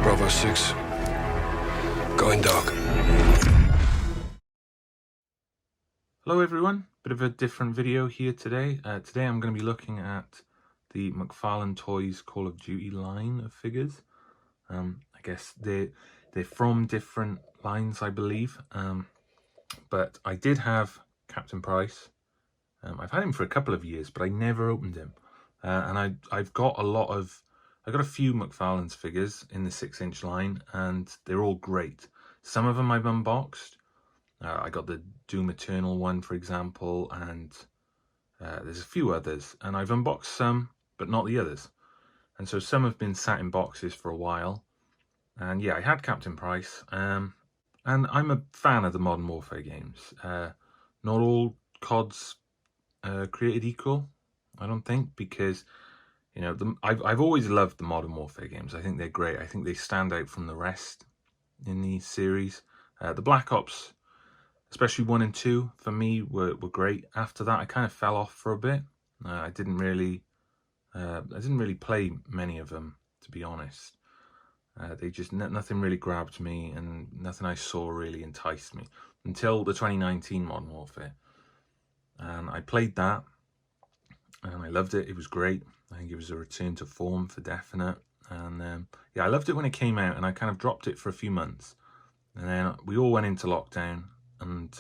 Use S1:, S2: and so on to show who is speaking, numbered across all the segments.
S1: Bravo 6. Going dark.
S2: Hello everyone, bit of a different video here today. Today I'm going to be looking at the McFarlane Toys Call of Duty line of figures. I guess they're from different lines, I believe. But I did have Captain Price. I've had him for a couple of years, but I never opened him. And I've got a few McFarlane's figures in the 6-inch line, and they're all great. Some of them I've unboxed. I got the Doom Eternal one, for example, and there's a few others. And I've unboxed some, but not the others. And so some have been sat in boxes for a while. And yeah, I had Captain Price. And I'm a fan of the Modern Warfare games. Not all CODs created equal, I don't think, because you know I've always loved the Modern Warfare games. I think they're great. I think they stand out from the rest in the series. The Black Ops, especially 1 and 2, for me were great. After that, I kind of fell off for a bit. I didn't really play many of them, to be honest. They just nothing really grabbed me, and nothing I saw really enticed me until the 2019 Modern Warfare. And I played that, and I loved it. It was great. I think it was a return to form for definite. And yeah, I loved it when it came out, and I kind of dropped it for a few months. And then we all went into lockdown, and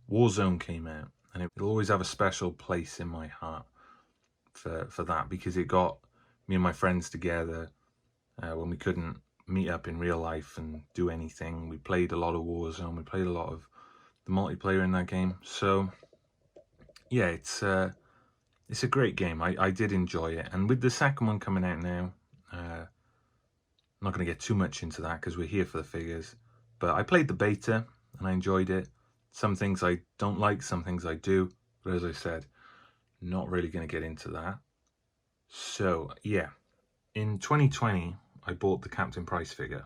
S2: Warzone came out, and it'll always have a special place in my heart for that, because it got me and my friends together when we couldn't meet up in real life and do anything. We played a lot of Warzone. We played a lot of the multiplayer in that game. So yeah, it's a great game. I did enjoy it. And with the second one coming out now, I'm not going to get too much into that because we're here for the figures. But I played the beta and I enjoyed it. Some things I don't like, some things I do. But as I said, not really going to get into that. So yeah, in 2020, I bought the Captain Price figure.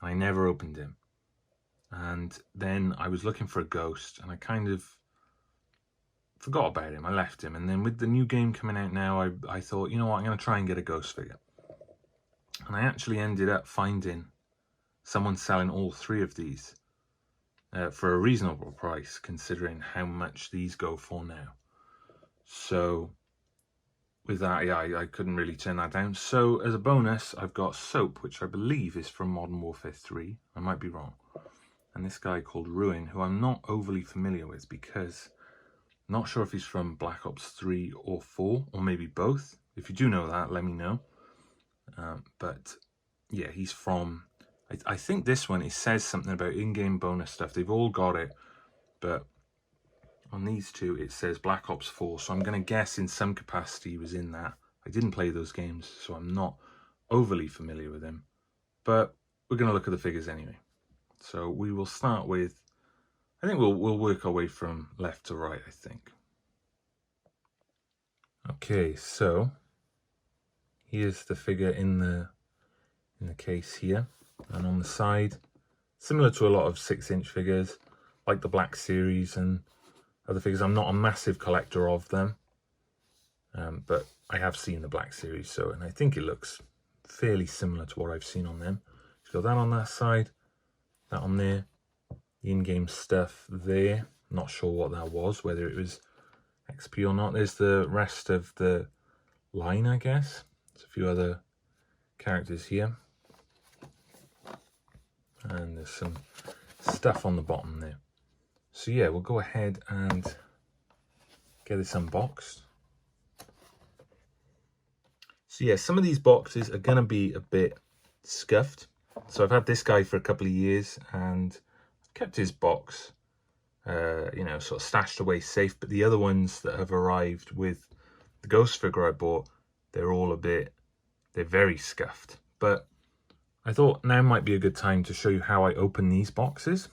S2: And I never opened him. And then I was looking for a Ghost, and I kind of forgot about him. I left him. And then with the new game coming out now, I thought, you know what, I'm going to try and get a Ghost figure. And I actually ended up finding someone selling all 3 of these for a reasonable price, considering how much these go for now. So with that, yeah, I couldn't really turn that down. So as a bonus, I've got Soap, which I believe is from Modern Warfare 3. I might be wrong. And this guy called Ruin, who I'm not overly familiar with, because I'm not sure if he's from Black Ops 3 or 4, or maybe both. If you do know that, let me know. But yeah, he's from... I think this one, it says something about in-game bonus stuff. They've all got it, but on these 2, it says Black Ops 4. So I'm going to guess in some capacity he was in that. I didn't play those games, so I'm not overly familiar with him. But we're going to look at the figures anyway. So we will start with... I think we'll work our way from left to right, I think. Okay, so here's the figure in the case here. And on the side, similar to a lot of 6-inch figures, like the Black Series and other figures. I'm not a massive collector of them, but I have seen the Black Series, and I think it looks fairly similar to what I've seen on them. So that on that side, that on there, the in-game stuff there. Not sure what that was, whether it was XP or not. There's the rest of the line, I guess. There's a few other characters here. And there's some stuff on the bottom there. So yeah, we'll go ahead and get this unboxed. So yeah, some of these boxes are going to be a bit scuffed. So I've had this guy for a couple of years, and I've kept his box, you know, sort of stashed away safe. But the other ones that have arrived with the Ghost figure I bought, they're very scuffed. But I thought now might be a good time to show you how I open these boxes.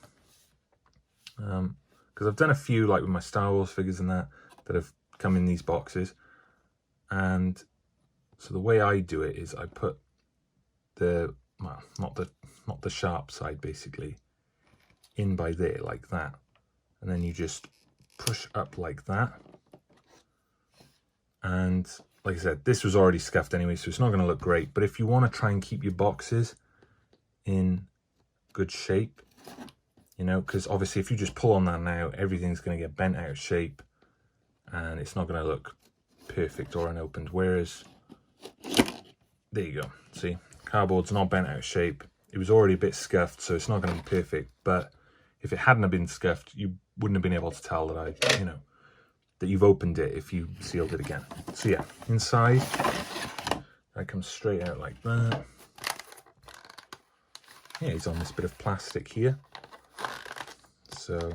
S2: Because I've done a few, like with my Star Wars figures and that have come in these boxes. And so the way I do it is I put the, well, not the sharp side, basically, in by there, like that. And then you just push up like that. And like I said, this was already scuffed anyway, so it's not going to look great. But if you want to try and keep your boxes in good shape, you know, because obviously if you just pull on that now, everything's going to get bent out of shape and it's not going to look perfect or unopened. Whereas, there you go, see, cardboard's not bent out of shape. It was already a bit scuffed, so it's not going to be perfect, but if it hadn't have been scuffed, you wouldn't have been able to tell that you know, that you've opened it if you sealed it again. So yeah, inside, that comes straight out like that. Yeah, he's on this bit of plastic here. So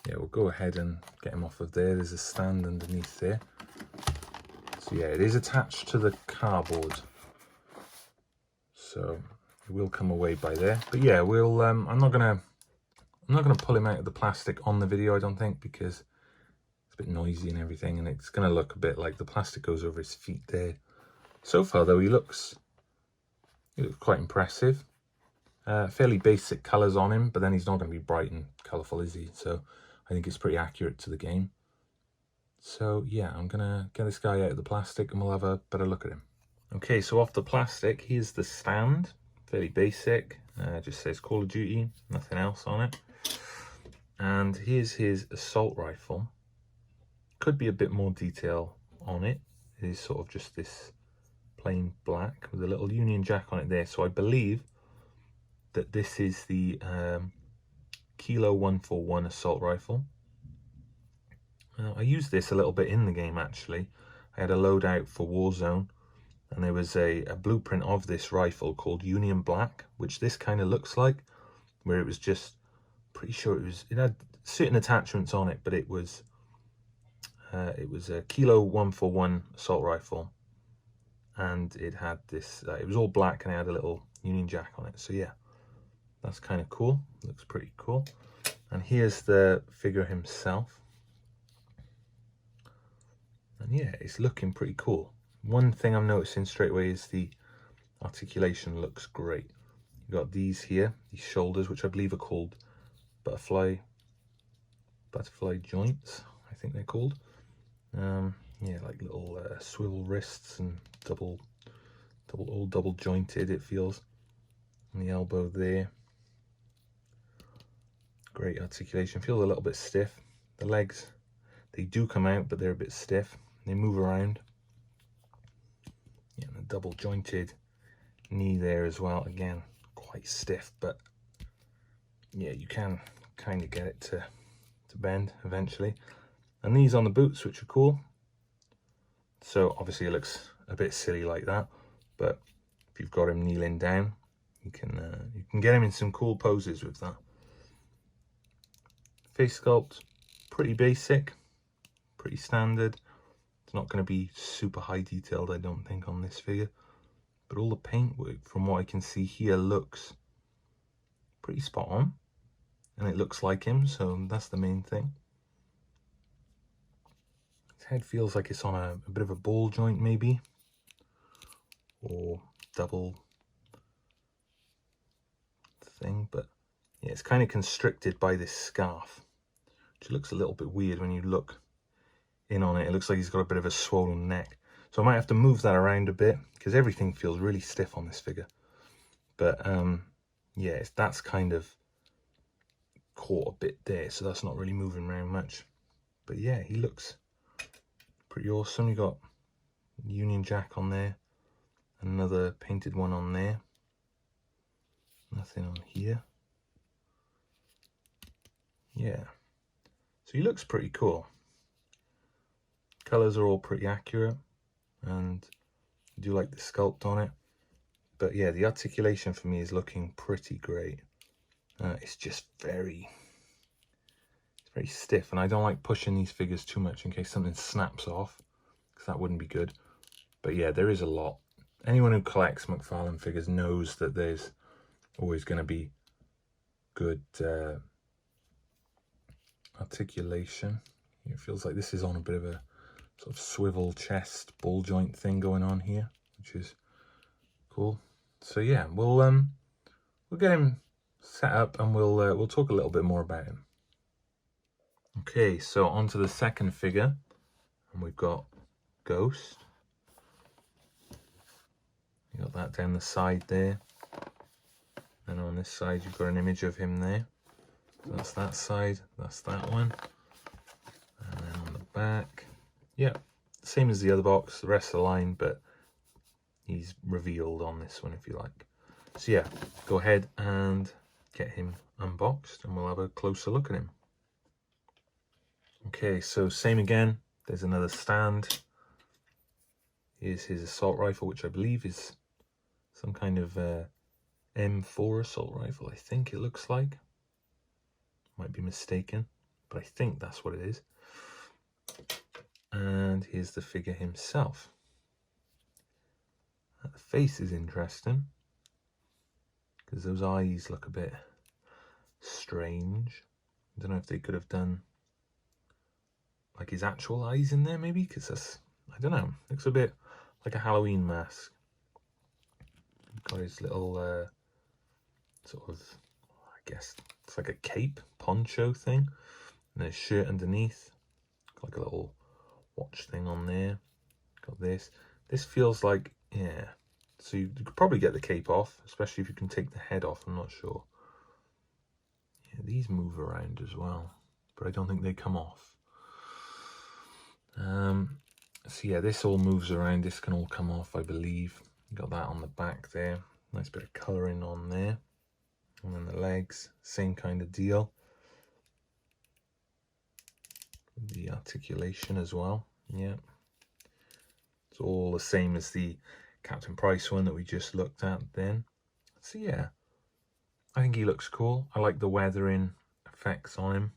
S2: yeah, we'll go ahead and get him off of there. There's a stand underneath there. So yeah, it is attached to the cardboard. So it will come away by there. But yeah, we'll I'm not gonna pull him out of the plastic on the video, I don't think, because it's a bit noisy and everything, and it's gonna look a bit like the plastic goes over his feet there. So far though, he looks quite impressive. Fairly basic colours on him, but then he's not going to be bright and colourful, is he? So I think it's pretty accurate to the game. So yeah, I'm going to get this guy out of the plastic and we'll have a better look at him. Okay, so off the plastic, here's the stand. Fairly basic. Just says Call of Duty, nothing else on it. And here's his assault rifle. Could be a bit more detail on it. It is sort of just this plain black with a little Union Jack on it there. So I believe that this is the Kilo 141 assault rifle. I used this a little bit in the game actually. I had a loadout for Warzone and there was a blueprint of this rifle called Union Black, which this kind of looks like, where it was just, pretty sure it had certain attachments on it, but it was a Kilo 141 assault rifle, and it had this, it was all black and it had a little Union Jack on it. So yeah, that's kind of cool. Looks pretty cool. And here's the figure himself. And yeah, it's looking pretty cool. One thing I'm noticing straight away is the articulation looks great. You've got these here, these shoulders, which I believe are called butterfly joints, I think they're called. Yeah, like little swivel wrists and all double jointed, it feels. And the elbow there. Great articulation. Feels a little bit stiff. The legs, they do come out, but they're a bit stiff. They move around. Yeah, and the double jointed knee there as well. Again, quite stiff, but yeah, you can kind of get it to bend eventually. And these on the boots, which are cool. So obviously it looks a bit silly like that, but if you've got him kneeling down, you can get him in some cool poses with that. Face sculpt, pretty basic, pretty standard. It's not going to be super high detailed, I don't think, on this figure. But all the paintwork, from what I can see here, looks pretty spot on. And it looks like him, so that's the main thing. His head feels like it's on a bit of a ball joint, maybe. Or double thing, but yeah, it's kind of constricted by this scarf, which looks a little bit weird when you look in on it. It looks like he's got a bit of a swollen neck. So I might have to move that around a bit because everything feels really stiff on this figure. But yeah, that's kind of caught a bit there, so that's not really moving around much. But yeah, he looks pretty awesome. You got Union Jack on there, another painted one on there. Nothing on here. Yeah, so he looks pretty cool. Colors are all pretty accurate, and I do like the sculpt on it. But yeah, the articulation for me is looking pretty great. It's just very stiff, and I don't like pushing these figures too much in case something snaps off, because that wouldn't be good. But yeah, there is a lot. Anyone who collects McFarlane figures knows that there's always going to be good articulation. It feels like this is on a bit of a sort of swivel chest ball joint thing going on here, which is cool. So yeah, we'll get him set up and we'll talk a little bit more about him. Okay, so on to the second figure, and we've got Ghost. You got that down the side there. And on this side, you've got an image of him there. So that's that side, that's that one. And then on the back, yeah, same as the other box, the rest of the line, but he's revealed on this one, if you like. So yeah, go ahead and get him unboxed and we'll have a closer look at him. Okay, so same again, there's another stand. Here's his assault rifle, which I believe is some kind of M4 assault rifle, I think it looks like. Might be mistaken, but I think that's what it is. And here's the figure himself. The face is interesting because those eyes look a bit strange. I don't know if they could have done like his actual eyes in there, maybe, because that's, I don't know, looks a bit like a Halloween mask. Got his little sort of, I guess it's like a cape poncho thing, and his shirt underneath, got like a little watch thing on there. Got this feels like, yeah, so you could probably get the cape off, especially if you can take the head off. I'm not sure. Yeah, these move around as well, but I don't think they come off. So yeah, this all moves around. This can all come off, I believe. You got that on the back there. Nice bit of colouring on there. And then the legs, same kind of deal. The articulation as well. Yeah. It's all the same as the Captain Price one that we just looked at then. So yeah, I think he looks cool. I like the weathering effects on him.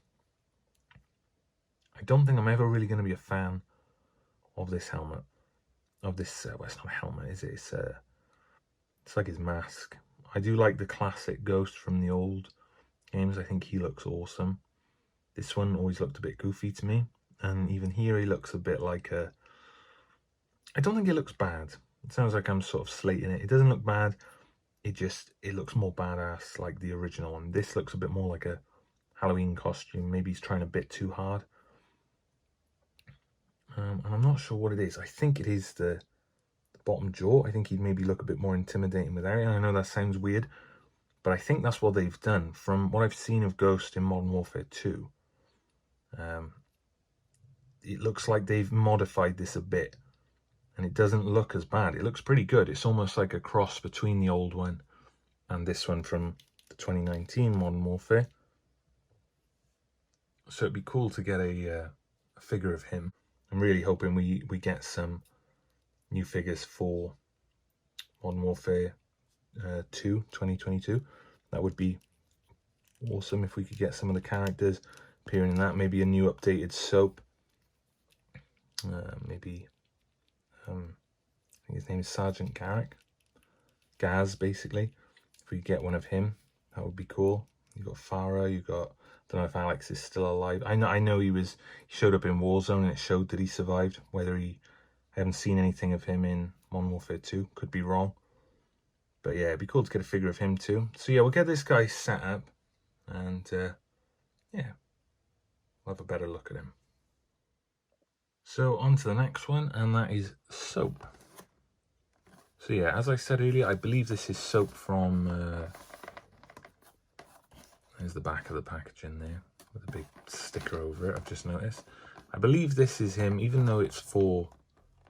S2: I don't think I'm ever really going to be a fan of this helmet. Of this, well, it's not a helmet, is it? It's like his mask. I do like the classic Ghost from the old games. I think he looks awesome. This one always looked a bit goofy to me. And even here he looks a bit like a... I don't think it looks bad. It sounds like I'm sort of slating it. It doesn't look bad. It looks more badass like the original one. This looks a bit more like a Halloween costume. Maybe he's trying a bit too hard. And I'm not sure what it is. I think it is the bottom jaw. I think he'd maybe look a bit more intimidating without it. And I know that sounds weird, but I think that's what they've done. From what I've seen of Ghost in Modern Warfare 2, it looks like they've modified this a bit, and it doesn't look as bad. It looks pretty good. It's almost like a cross between the old one and this one from the 2019 Modern Warfare. So it'd be cool to get a figure of him. I'm really hoping we get some new figures for Modern Warfare 2 2022. That would be awesome if we could get some of the characters appearing in that. Maybe a new updated soap. Maybe I think his name is Sergeant Garrick. Gaz, basically. If we get one of him, that would be cool. You got Farah, you got, I don't know if Alex is still alive. I know he showed up in Warzone and it showed that he survived. Whether I haven't seen anything of him in Modern Warfare 2, could be wrong. But yeah, it'd be cool to get a figure of him too. So yeah, we'll get this guy set up and yeah, we'll have a better look at him. So on to the next one, and that is soap. So yeah, as I said earlier, I believe this is soap from, there's the back of the packaging there with a big sticker over it, I've just noticed. I believe this is him, even though it's for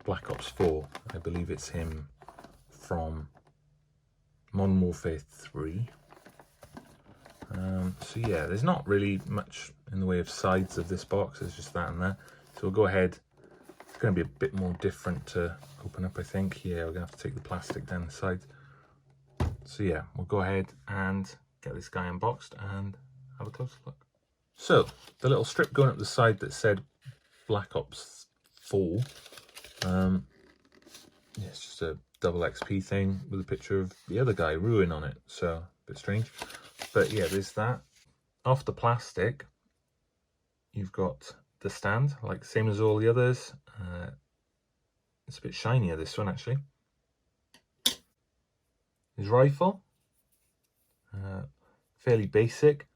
S2: Black Ops 4, I believe it's him from Modern Warfare 3. So yeah, there's not really much in the way of sides of this box, there's just that and that. So we'll go ahead. It's going to be a bit more different to open up, I think. Yeah, we're going to have to take the plastic down the sides. So yeah, we'll go ahead and get this guy unboxed and have a closer look. So, the little strip going up the side that said Black Ops 4. Yeah, it's just a double XP thing with a picture of the other guy, Ruin, on it. So, a bit strange. But yeah, there's that. Off the plastic, you've got the stand, like same as all the others. It's a bit shinier, this one, actually. His rifle, fairly basic.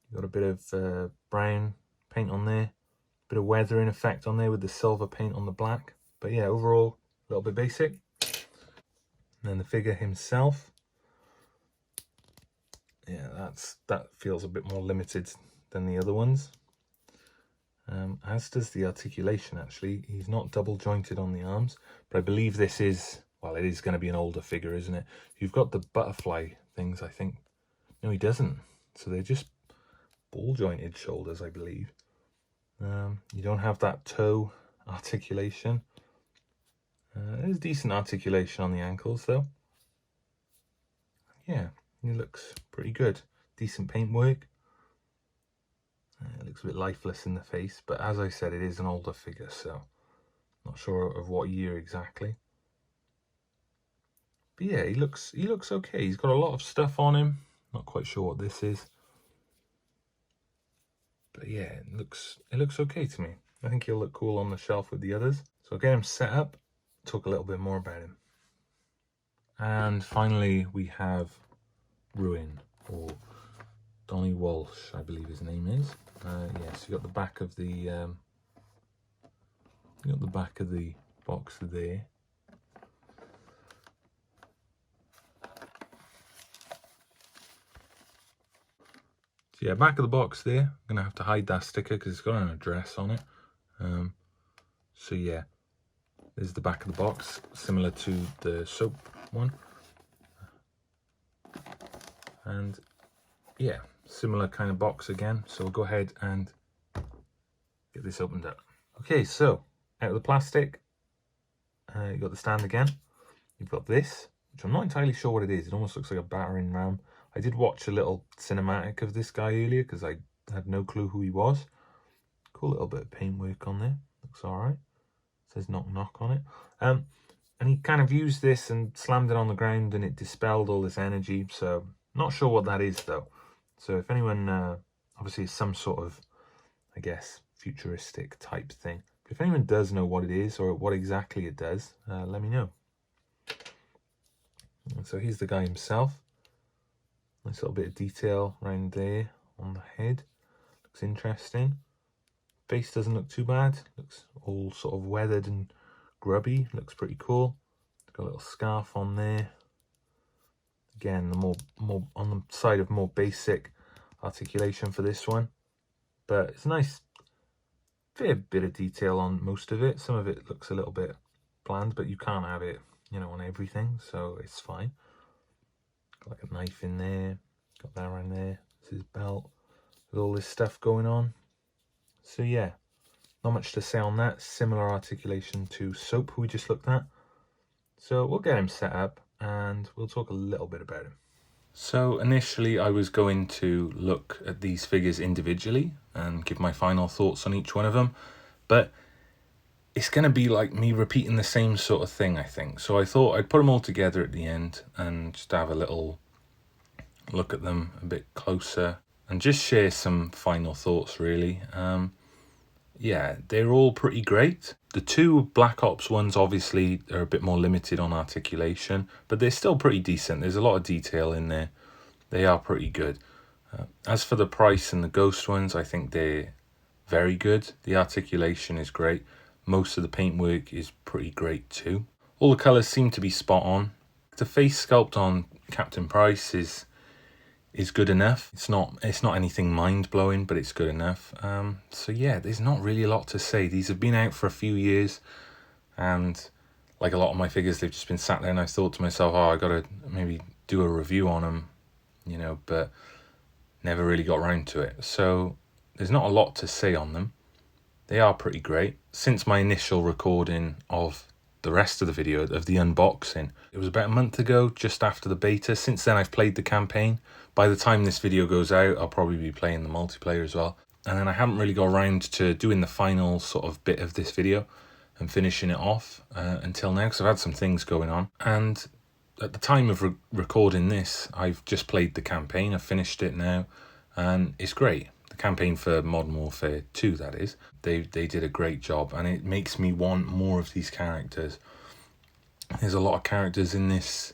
S2: You've got a bit of brown paint on there, bit of weathering effect on there with the silver paint on the black. But yeah, overall, a little bit basic. And then the figure himself, yeah, that feels a bit more limited than the other ones. As does the articulation, actually. He's not double jointed on the arms, but I believe this is, well, it is going to be an older figure, isn't it? You've got the butterfly things, I think. No, he doesn't. So they're just ball jointed shoulders, I believe. You don't have that toe articulation. There's decent articulation on the ankles, though. Yeah, he looks pretty good. Decent paintwork. It looks a bit lifeless in the face, but as I said, it is an older figure, so not sure of what year exactly. But yeah, he looks okay. He's got a lot of stuff on him. Not quite sure what this is. But yeah, it looks okay to me. I think he'll look cool on the shelf with the others. So I'll get him set up, talk a little bit more about him. And finally we have Ruin, or Donnie Walsh, I believe his name is. Yes, you got the back of the box there. So yeah, back of the box there. I'm gonna have to hide that sticker because it's got an address on it. So yeah, there's the back of the box, similar to the soap one. And yeah, similar kind of box again. So we'll go ahead and get this opened up. Okay, so out of the plastic, you've got the stand again. You've got this, which I'm not entirely sure what it is. It almost looks like a battering ram. I did watch a little cinematic of this guy earlier because I had no clue who he was. Cool little bit of paintwork on there. Looks all right. Says knock knock on it. And he kind of used this and slammed it on the ground and it dispelled all this energy. So not sure what that is though. So if anyone, obviously it's some sort of, I guess, futuristic type thing. But if anyone does know what it is or what exactly it does, let me know. And so here's the guy himself. Nice little bit of detail around there on the head. Looks interesting. Face doesn't look too bad. Looks all sort of weathered and grubby. Looks pretty cool. Got a little scarf on there. Again, the more on the side of more basic articulation for this one. But it's nice. Fair bit of detail on most of it. Some of it looks a little bit bland, but you can't have it, you know, on everything, so it's fine. Got like a knife in there. Got that around there. This is his belt with all this stuff going on. So yeah, not much to say on that. Similar articulation to Soap, who we just looked at. So we'll get him set up and we'll talk a little bit about him. So initially I was going to look at these figures individually and give my final thoughts on each one of them, but it's going to be like me repeating the same sort of thing, I think. So I thought I'd put them all together at the end and just have a little look at them a bit closer and just share some final thoughts, really. Yeah, they're all pretty great. The two Black Ops ones obviously are a bit more limited on articulation, but they're still pretty decent. There's a lot of detail in there. They are pretty good. As for the price and the Ghost ones, I think they're very good. The articulation is great. Most of the paintwork is pretty great too. All the colours seem to be spot on. The face sculpt on Captain Price is good enough. It's not anything mind-blowing, but it's good enough. So yeah, there's not really a lot to say. These have been out for a few years, and like a lot of my figures, they've just been sat there, and I thought to myself, oh, I gotta maybe do a review on them, you know, but never really got around to it. So there's not a lot to say on them. They are pretty great. Since my initial recording of the rest of the video, of the unboxing, it was about a month ago, just after the beta. Since then I've played the campaign. By the time this video goes out, I'll probably be playing the multiplayer as well. And then I haven't really got around to doing the final sort of bit of this video and finishing it off until now, because I've had some things going on. And at the time of recording this, I've just played the campaign. I've finished it now, and it's great. The campaign for Modern Warfare 2, that is. They did a great job, and it makes me want more of these characters. There's a lot of characters in this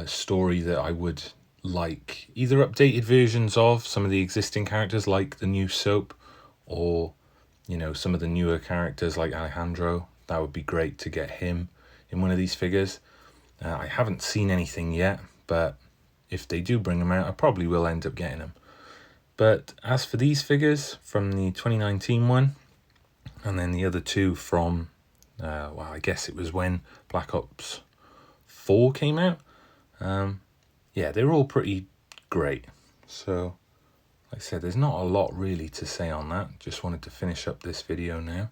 S2: story that I would like either updated versions of some of the existing characters, like the new Soap, or, you know, some of the newer characters like Alejandro. That would be great to get him in one of these figures. I haven't seen anything yet, but if they do bring them out, I probably will end up getting them. But as for these figures from the 2019 one, and then the other two from, well, I guess it was when Black Ops 4 came out. Yeah, they're all pretty great. So, like I said, there's not a lot really to say on that. Just wanted to finish up this video now.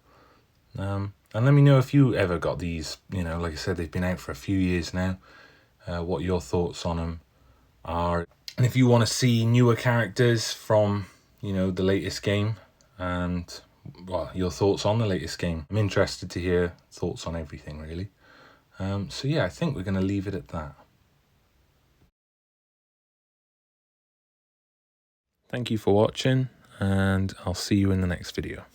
S2: And let me know if you ever got these. You know, like I said, they've been out for a few years now. What your thoughts on them are. And if you want to see newer characters from, you know, the latest game, and, well, your thoughts on the latest game. I'm interested to hear thoughts on everything, really. So yeah, I think we're going to leave it at that. Thank you for watching, and I'll see you in the next video.